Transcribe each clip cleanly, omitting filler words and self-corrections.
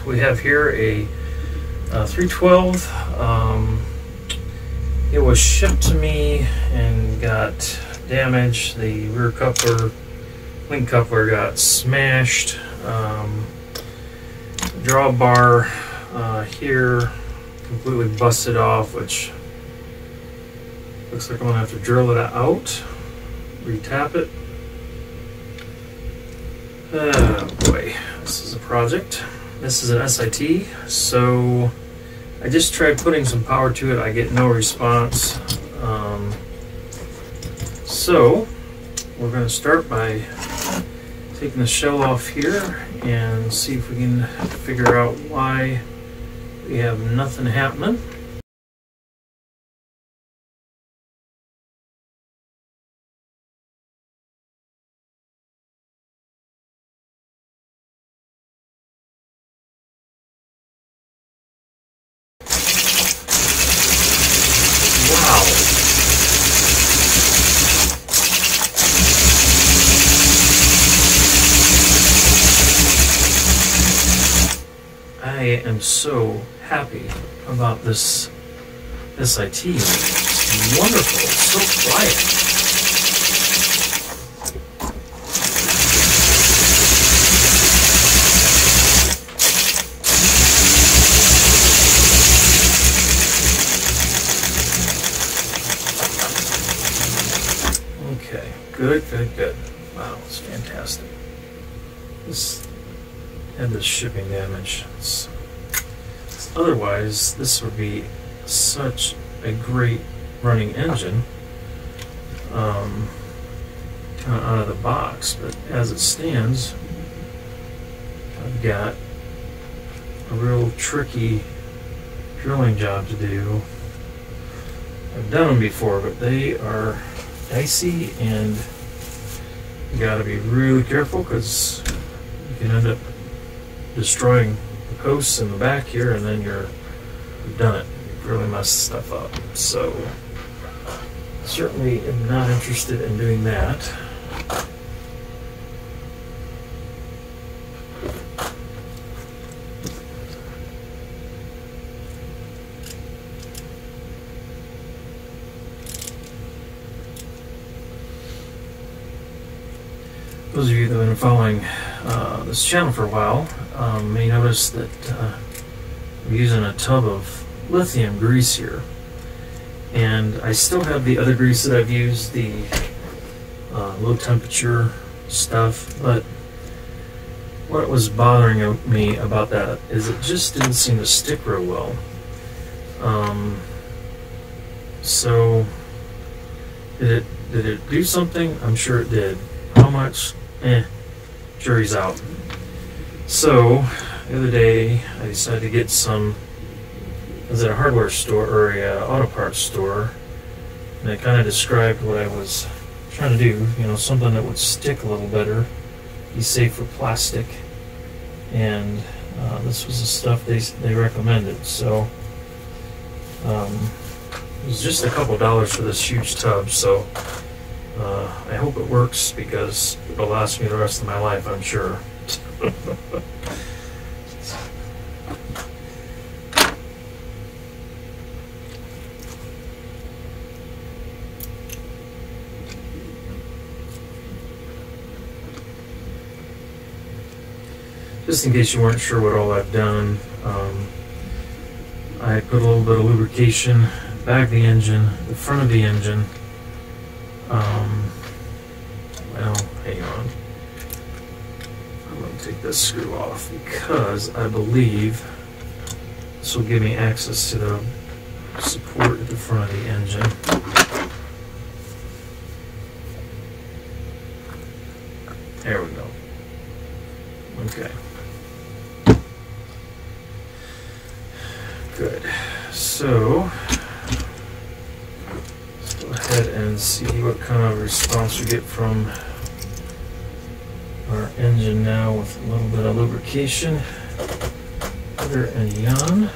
we have here a 312. It was shipped to me and got damaged. The rear coupler, link coupler, got smashed. Drawbar here completely busted off, which looks like I'm gonna have to drill it out, retap it. Oh boy, this is a project. This is an SIT, so I just tried putting some power to it. I get no response. So we're going to start by taking the shell off here and see if we can figure out why we have nothing happening. I am so happy about this SIT. It's wonderful. It's so quiet. Okay, good. Wow, it's fantastic. This had this shipping damage. Otherwise, this would be such a great running engine, kind of out of the box. But as it stands, I've got a real tricky drilling job to do. I've done them before, but they are dicey, and you got to be really careful because you can end up destroying the posts in the back here, and then you've done it. You've really messed stuff up. So certainly am not interested in doing that. Those of you that have been following this channel for a while may notice that I'm using a tub of lithium grease here, and I still have the other grease that I've used, the low temperature stuff, but what was bothering me about that is it just didn't seem to stick real well. So did it do something? I'm sure it did. How much? Jury's out. So the other day I decided to get some. I was at a hardware store, or a auto parts store, and I kind of described what I was trying to do. You know, something that would stick a little better, be safe for plastic, and this was the stuff they recommended. So it was just a couple dollars for this huge tub. So I hope it works, because it'll last me the rest of my life, I'm sure. Just in case you weren't sure what all I've done, I put a little bit of lubrication back of the engine, the front of the engine. Well, hang on. I'm going to take this screw off, because I believe this will give me access to the support at the front of the engine. There we go. Okay. Good. So let's go ahead and see what kind of response we get from our engine now with a little bit of lubrication. Butter and yarn.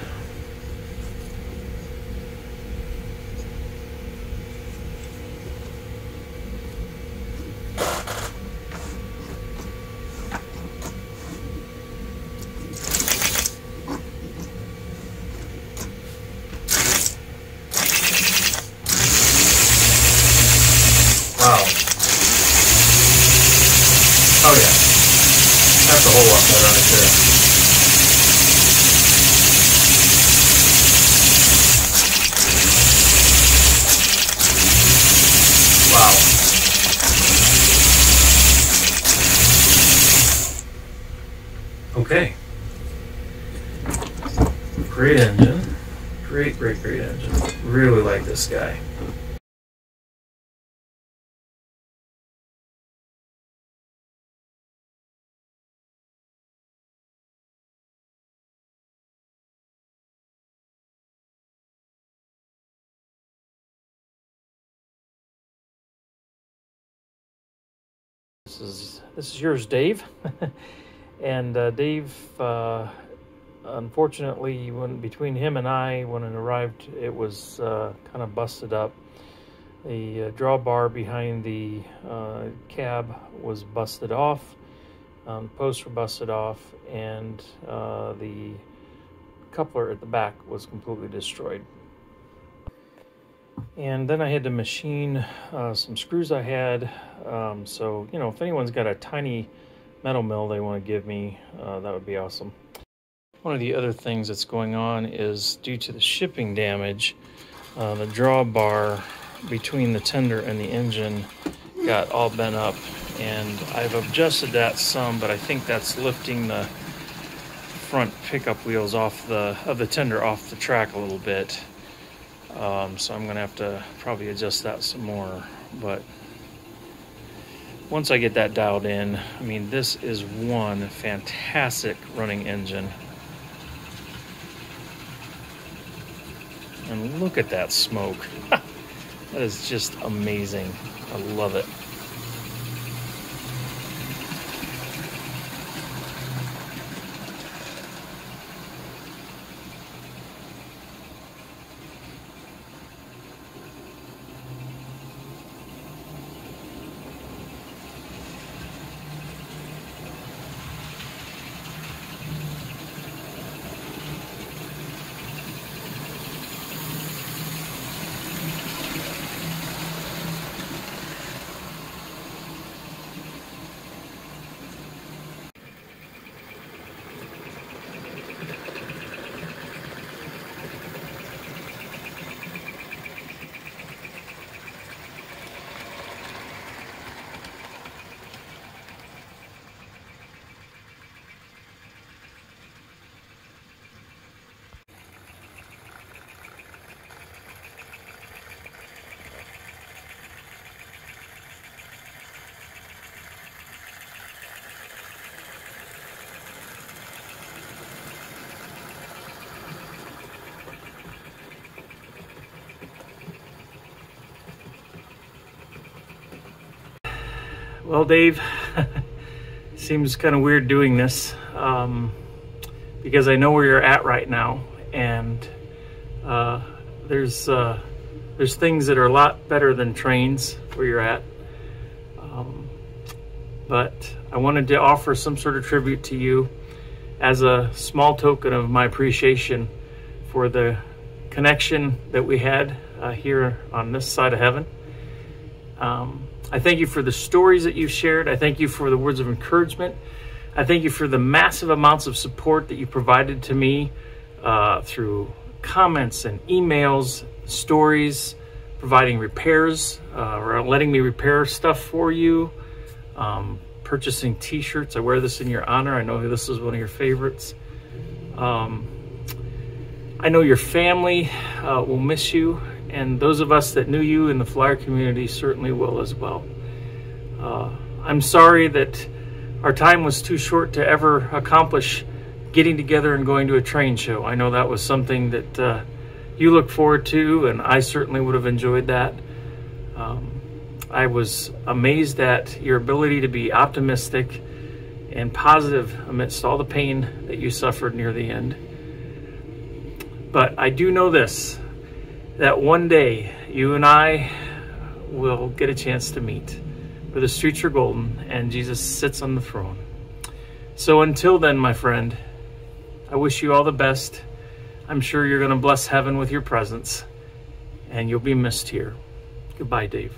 Oh yeah, that's a whole lot better right there. Wow. Okay. Great engine. Great engine. Really like this guy. This is yours, Dave. And Dave, unfortunately, between him and I, when it arrived, it was kind of busted up. The drawbar behind the cab was busted off, posts were busted off, and the coupler at the back was completely destroyed. And then I had to machine some screws I had. So, you know, if anyone's got a tiny metal mill they want to give me, that would be awesome. One of the other things that's going on is due to the shipping damage, the drawbar between the tender and the engine got all bent up, and I've adjusted that some, but I think that's lifting the front pickup wheels off of the tender off the track a little bit. So I'm gonna have to probably adjust that some more, but once I get that dialed in, I mean, this is one fantastic running engine. And look at that smoke. That is just amazing. I love it. Well, Dave, seems kind of weird doing this because I know where you're at right now, and there's things that are a lot better than trains where you're at. But I wanted to offer some sort of tribute to you as a small token of my appreciation for the connection that we had here on this side of heaven. I thank you for the stories that you've shared. I thank you for the words of encouragement. I thank you for the massive amounts of support that you provided to me through comments and emails, stories, providing repairs, or letting me repair stuff for you, purchasing t-shirts. I wear this in your honor. I know this is one of your favorites. I know your family will miss you, and those of us that knew you in the flyer community certainly will as well. I'm sorry that our time was too short to ever accomplish getting together and going to a train show. I know that was something that you look forward to, and I certainly would have enjoyed that. I was amazed at your ability to be optimistic and positive amidst all the pain that you suffered near the end. But I do know this, that one day you and I will get a chance to meet, where the streets are golden and Jesus sits on the throne. So until then, my friend, I wish you all the best. I'm sure you're going to bless heaven with your presence, and you'll be missed here. Goodbye, Dave.